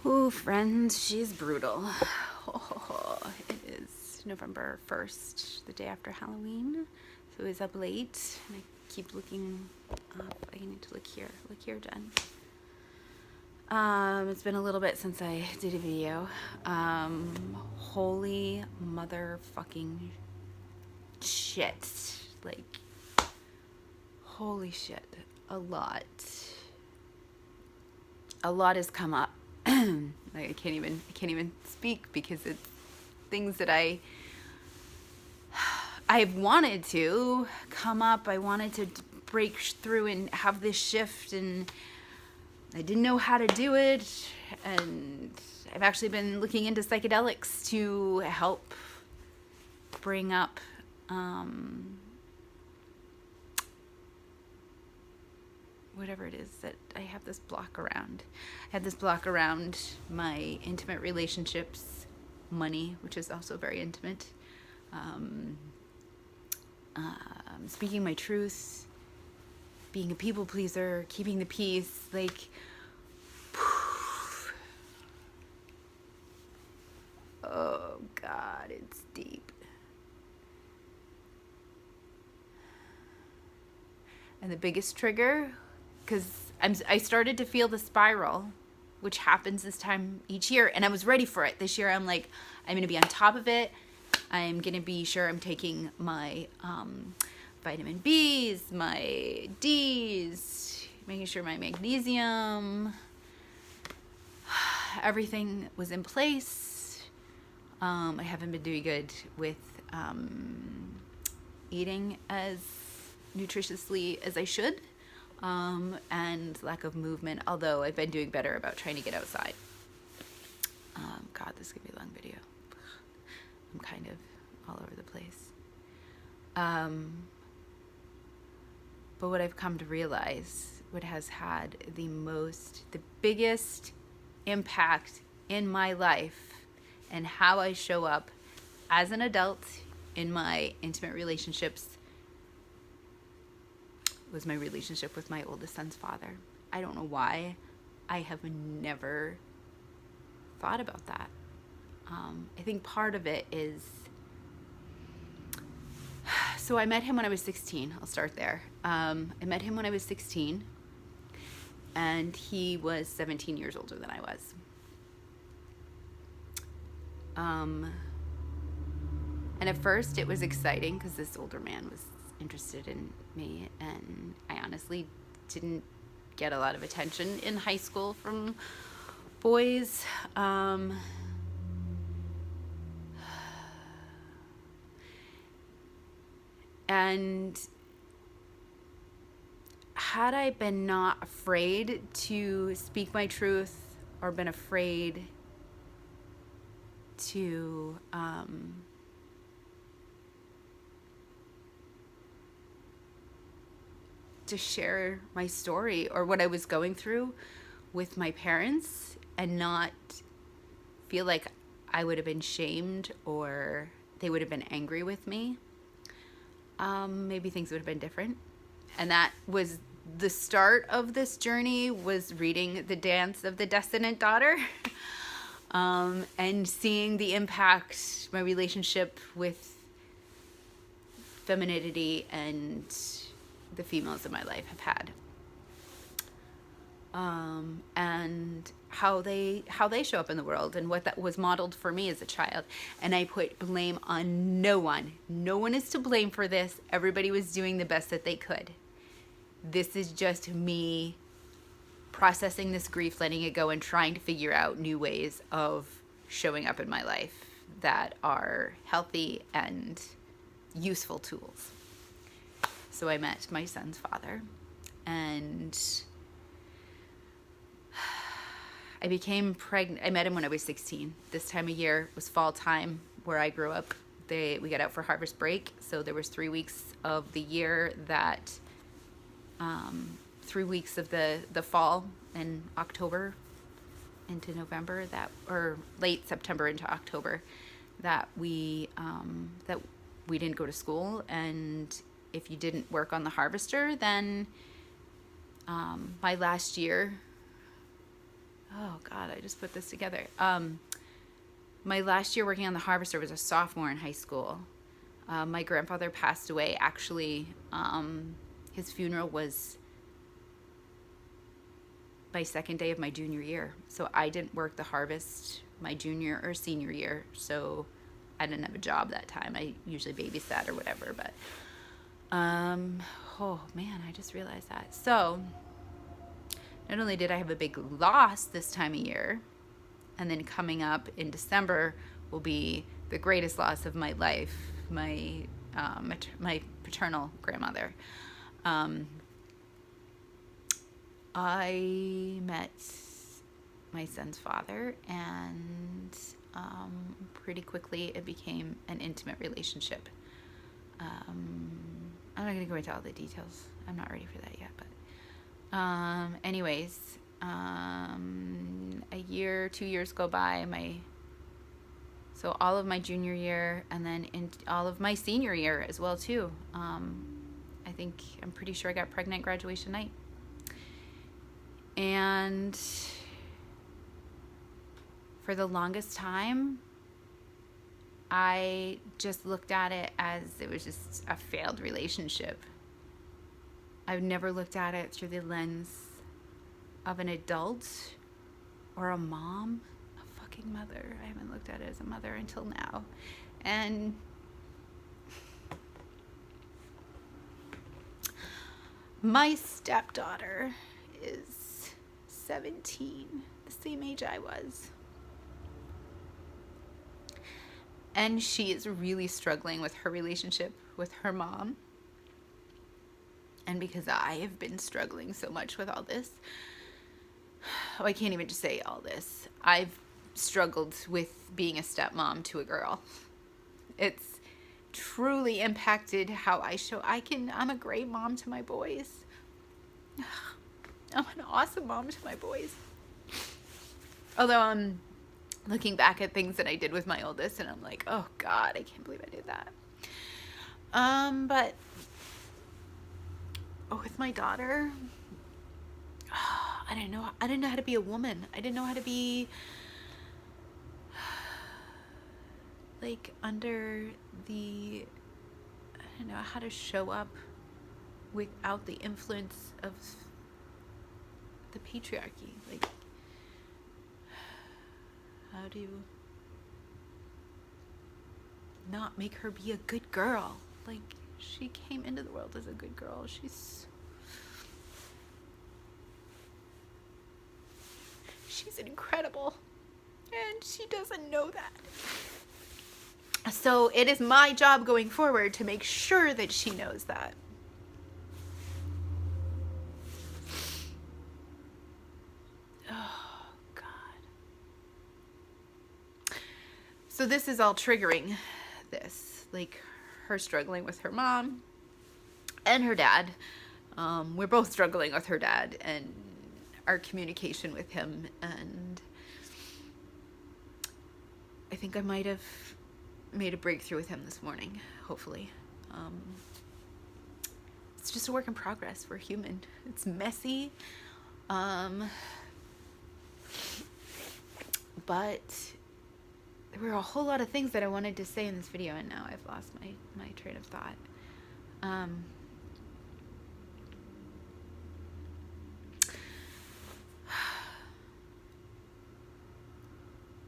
Ooh, friends, she's brutal. It is November 1st, the day after Halloween. So I was up late, and I keep looking up. I need to look here. Look here, Jen. It's been a little bit since I did a video. Holy motherfucking shit. Like, holy shit. A lot has come up. Like, I can't even speak because it's things that I've wanted to come up. I wanted to break through and have this shift, and I didn't know how to do it. And I've actually been looking into psychedelics to help bring up whatever it is that I have this block around. I had this block around my intimate relationships, money, which is also very intimate, speaking my truth, being a people pleaser, keeping the peace, like, oh God, it's deep. And the biggest trigger, because I started to feel the spiral, which happens this time each year, and I was ready for it. This year, I'm like, I'm going to be on top of it. I'm going to be sure I'm taking my vitamin Bs, my Ds, making sure my magnesium, everything was in place. I haven't been doing good with eating as nutritiously as I should, and lack of movement, although I've been doing better about trying to get outside. God, this could be a long video. I'm kind of all over the place. But what I've come to realize, what has had the biggest impact in my life and how I show up as an adult in my intimate relationships, was my relationship with my oldest son's father. I don't know why. I have never thought about that. I think part of it is, so I met him when I was 16. I'll start there. I met him when I was 16, and he was 17 years older than I was. And at first it was exciting because this older man was interested in me, and I honestly didn't get a lot of attention in high school from boys. And had I been not afraid to speak my truth, or been afraid to share my story or what I was going through with my parents, and not feel like I would have been shamed or they would have been angry with me, maybe things would have been different. And that was the start of this journey, was reading The Dance of the Destinant Daughter, and seeing the impact my relationship with femininity and the females in my life have had, and how they show up in the world, and what that was modeled for me as a child. And I put blame on no one. No one is to blame for this. Everybody was doing the best that they could. This is just me processing this grief, letting it go, and trying to figure out new ways of showing up in my life that are healthy and useful tools. So I met my son's father, and I became pregnant. I met him when I was 16. This time of year was fall time where I grew up. We got out for harvest break, so there was 3 weeks of the year that 3 weeks of the fall in October into November, or late September into October, that we didn't go to school. And if you didn't work on the harvester, then my last year, oh oh God, I just put this together. My last year working on the Harvester was a sophomore in high school. My grandfather passed away. Actually, his funeral was my second day of my junior year. So I didn't work the harvest my junior or senior year. So I didn't have a job that time. I usually babysat or whatever. But, oh man, I just realized that. So not only did I have a big loss this time of year, and then coming up in December will be the greatest loss of my life, my paternal grandmother. I met my son's father, and pretty quickly it became an intimate relationship. I'm not going to go into all the details. I'm not ready for that yet, but anyways, a year, 2 years go by, so all of my junior year, and then in all of my senior year as well too. I'm pretty sure I got pregnant graduation night. And for the longest time, I just looked at it as it was just a failed relationship. I've never looked at it through the lens of an adult or a mom, a fucking mother. I haven't looked at it as a mother until now. And my stepdaughter is 17, the same age I was. And she is really struggling with her relationship with her mom. And because I have been struggling so much with all this, I can't even just say all this. I've struggled with being a stepmom to a girl. It's truly impacted how I show. I'm a great mom to my boys. I'm an awesome mom to my boys. Although I'm looking back at things that I did with my oldest, and I'm like, oh God, I can't believe I did that. But with my daughter, I didn't know how to be a woman. I didn't know how to be like under the, I don't know how to show up without the influence of the patriarchy. Like, how do you not make her be a good girl? Like, she came into the world as a good girl. She's incredible, and she doesn't know that. So it is my job going forward to make sure that she knows that. Oh, God. So this is all triggering this, like her struggling with her mom and her dad. We're both struggling with her dad and our communication with him. And I think I might have made a breakthrough with him this morning, hopefully. It's just a work in progress. We're human. It's messy. But there were a whole lot of things that I wanted to say in this video, and now I've lost my train of thought.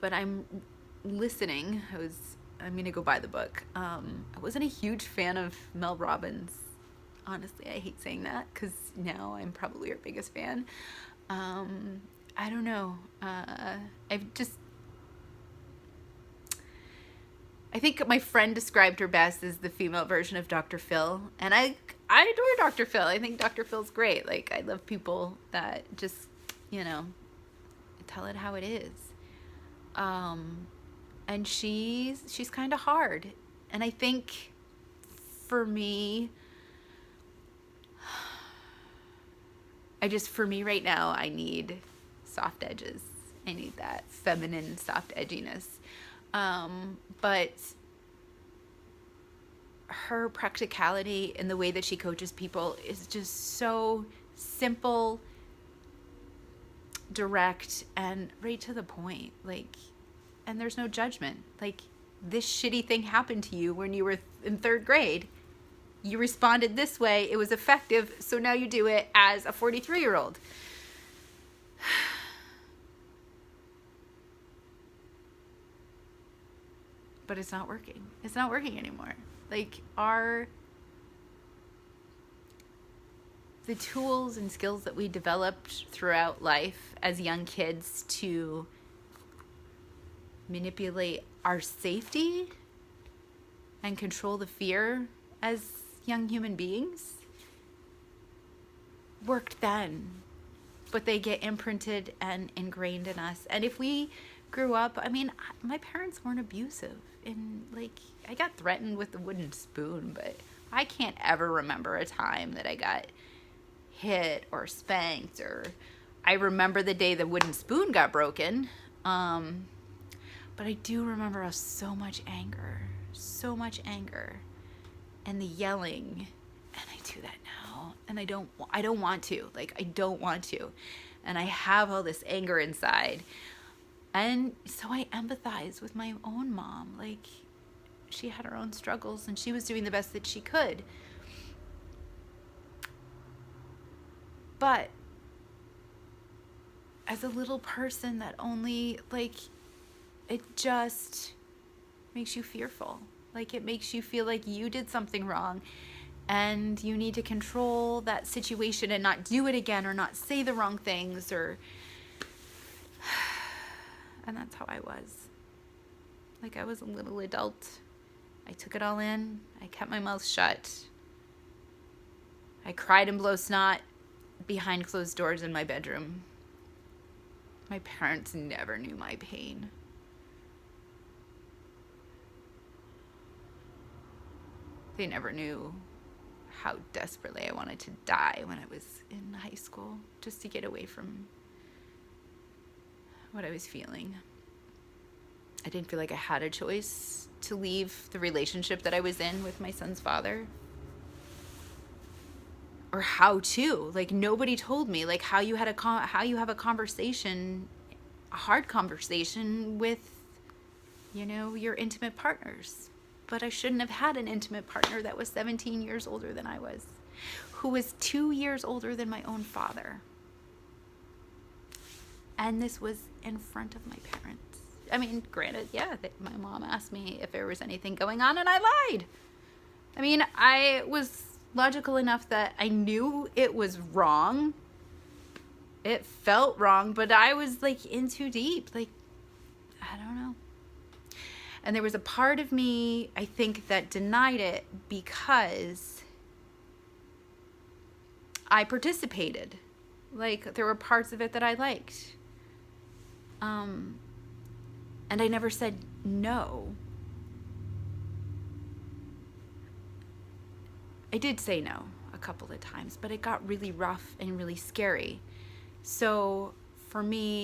But I'm listening. I'm going to go buy the book. I wasn't a huge fan of Mel Robbins. Honestly, I hate saying that because now I'm probably her biggest fan. I don't know. I think my friend described her best as the female version of Dr. Phil. And I adore Dr. Phil. I think Dr. Phil's great. Like, I love people that just, tell it how it is. And she's kind of hard. And I think for me right now, I need soft edges. I need that feminine soft edginess. But her practicality in the way that she coaches people is just so simple, direct, and right to the point. Like, and there's no judgment. Like, this shitty thing happened to you when you were in third grade. You responded this way. It was effective. So now you do it as a 43-year-old. But it's not working. It's not working anymore. Like, the tools and skills that we developed throughout life as young kids to manipulate our safety and control the fear as young human beings worked then, but they get imprinted and ingrained in us. And if we grew up, I mean, my parents weren't abusive, and like, I got threatened with the wooden spoon, but I can't ever remember a time that I got hit or spanked. Or I remember the day the wooden spoon got broken, but I do remember so much anger, and the yelling. And I do that now, and I don't want to. Like, I don't want to, and I have all this anger inside. And so I empathize with my own mom. Like, she had her own struggles, and she was doing the best that she could. But as a little person, that only, like, it just makes you fearful. Like, it makes you feel like you did something wrong, and you need to control that situation and not do it again, or not say the wrong things, or... And that's how I was. Like, I was a little adult. I took it all in. I kept my mouth shut. I cried and blow snot behind closed doors in my bedroom. My parents never knew my pain. They never knew how desperately I wanted to die when I was in high school, just to get away from what I was feeling. I didn't feel like I had a choice to leave the relationship that I was in with my son's father. Or how to. Like, nobody told me, like, how you have a conversation, a hard conversation with, your intimate partners. But I shouldn't have had an intimate partner that was 17 years older than I was, who was 2 years older than my own father. And this was in front of my parents. I mean, granted, yeah, my mom asked me if there was anything going on, and I lied. I mean, I was logical enough that I knew it was wrong. It felt wrong, but I was, like, in too deep. Like, I don't know. And there was a part of me, I think, that denied it because I participated. Like, there were parts of it that I liked. And I never said no. I did say no a couple of times, but it got really rough and really scary. So for me,